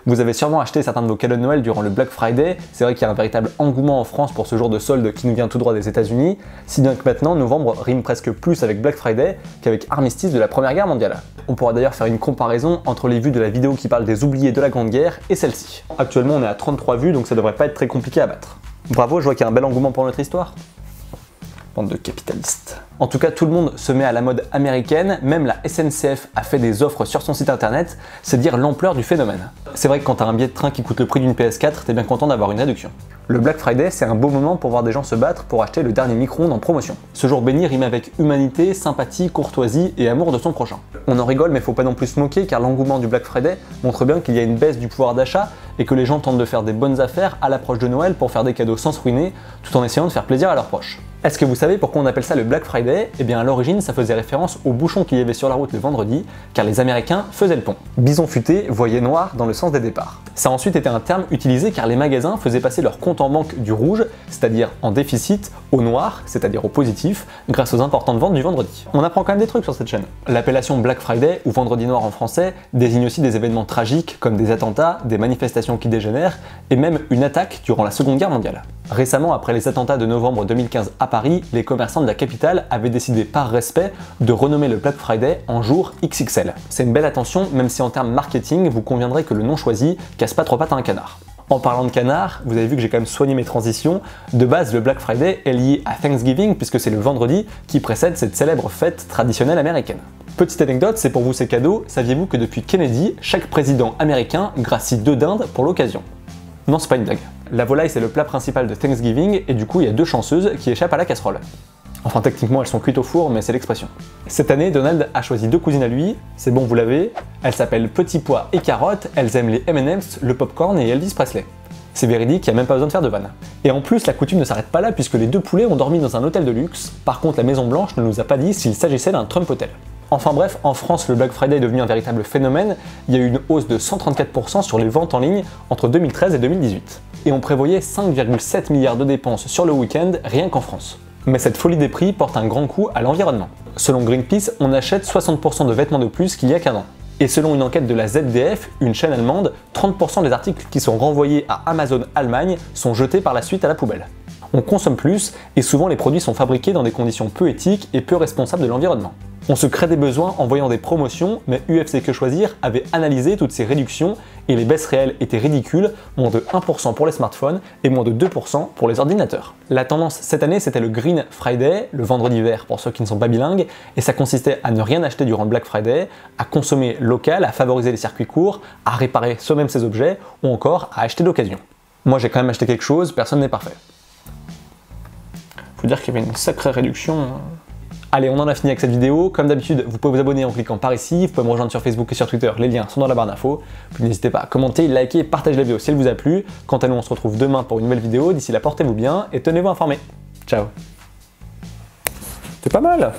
Vous avez sûrement acheté certains de vos cadeaux de Noël durant le Black Friday, c'est vrai qu'il y a un véritable engouement en France pour ce jour de solde qui nous vient tout droit des États-Unis, si bien que maintenant novembre rime presque plus avec Black Friday qu'avec Armistice de la Première Guerre mondiale. On pourra d'ailleurs faire une comparaison entre les vues de la vidéo qui parle des oubliés de la Grande Guerre et celle-ci. Actuellement on est à 33 vues donc ça devrait pas être très compliqué à battre. Bravo, je vois qu'il y a un bel engouement pour notre histoire. Bande de capitalistes. En tout cas, tout le monde se met à la mode américaine, même la SNCF a fait des offres sur son site internet, c'est dire l'ampleur du phénomène. C'est vrai que quand t'as un billet de train qui coûte le prix d'une PS4, t'es bien content d'avoir une réduction. Le Black Friday, c'est un beau moment pour voir des gens se battre pour acheter le dernier micro-ondes en promotion. Ce jour béni rime avec humanité, sympathie, courtoisie et amour de son prochain. On en rigole mais faut pas non plus se moquer car l'engouement du Black Friday montre bien qu'il y a une baisse du pouvoir d'achat et que les gens tentent de faire des bonnes affaires à l'approche de Noël pour faire des cadeaux sans se ruiner, tout en essayant de faire plaisir à leurs proches. Est-ce que vous savez pourquoi on appelle ça le Black Friday? Eh bien à l'origine ça faisait référence aux bouchons qu'il y avait sur la route le vendredi, car les Américains faisaient le pont. Bison futé voyait noir dans le sens des départs. Ça a ensuite été un terme utilisé car les magasins faisaient passer leur compte en banque du rouge, c'est-à-dire en déficit, au noir, c'est-à-dire au positif, grâce aux importantes ventes du vendredi. On apprend quand même des trucs sur cette chaîne. L'appellation Black Friday, ou Vendredi noir en français, désigne aussi des événements tragiques comme des attentats, des manifestations qui dégénèrent, et même une attaque durant la Seconde Guerre mondiale. Récemment, après les attentats de novembre 2015 à Paris, les commerçants de la capitale avaient décidé par respect de renommer le Black Friday en jour XXL. C'est une belle attention, même si en termes marketing, vous conviendrez que le nom choisi casse pas trop pattes à un canard. En parlant de canard, vous avez vu que j'ai quand même soigné mes transitions. De base, le Black Friday est lié à Thanksgiving puisque c'est le vendredi qui précède cette célèbre fête traditionnelle américaine. Petite anecdote, c'est pour vous ces cadeaux, saviez-vous que depuis Kennedy, chaque président américain gracie 2 dindes pour l'occasion? Non, c'est pas une blague. La volaille, c'est le plat principal de Thanksgiving et du coup, il y a 2 chanceuses qui échappent à la casserole. Enfin, techniquement, elles sont cuites au four, mais c'est l'expression. Cette année, Donald a choisi 2 cousines à lui, c'est bon, vous l'avez. Elles s'appellent Petit Pois et Carotte, elles aiment les M&M's, le popcorn et Elvis Presley. C'est véridique, il n'y a même pas besoin de faire de vanne. Et en plus, la coutume ne s'arrête pas là puisque les 2 poulets ont dormi dans un hôtel de luxe. Par contre, la Maison Blanche ne nous a pas dit s'il s'agissait d'un Trump Hotel. Enfin bref, en France, le Black Friday est devenu un véritable phénomène. Il y a eu une hausse de 134% sur les ventes en ligne entre 2013 et 2018. Et on prévoyait 5,7 milliards de dépenses sur le week-end rien qu'en France. Mais cette folie des prix porte un grand coup à l'environnement. Selon Greenpeace, on achète 60% de vêtements de plus qu'il y a qu'un an. Et selon une enquête de la ZDF, une chaîne allemande, 30% des articles qui sont renvoyés à Amazon Allemagne sont jetés par la suite à la poubelle. On consomme plus et souvent les produits sont fabriqués dans des conditions peu éthiques et peu responsables de l'environnement. On se crée des besoins en voyant des promotions, mais UFC Que Choisir avait analysé toutes ces réductions et les baisses réelles étaient ridicules, moins de 1% pour les smartphones et moins de 2% pour les ordinateurs. La tendance cette année, c'était le Green Friday, le vendredi vert pour ceux qui ne sont pas bilingues, et ça consistait à ne rien acheter durant le Black Friday, à consommer local, à favoriser les circuits courts, à réparer soi-même ses objets ou encore à acheter d'occasion. Moi j'ai quand même acheté quelque chose, personne n'est parfait. Faut dire qu'il y avait une sacrée réduction. Allez, on en a fini avec cette vidéo. Comme d'habitude, vous pouvez vous abonner en cliquant par ici. Vous pouvez me rejoindre sur Facebook et sur Twitter. Les liens sont dans la barre d'infos. Puis n'hésitez pas à commenter, liker, partager la vidéo si elle vous a plu. Quant à nous, on se retrouve demain pour une nouvelle vidéo. D'ici là, portez-vous bien et tenez-vous informés. Ciao. C'est pas mal.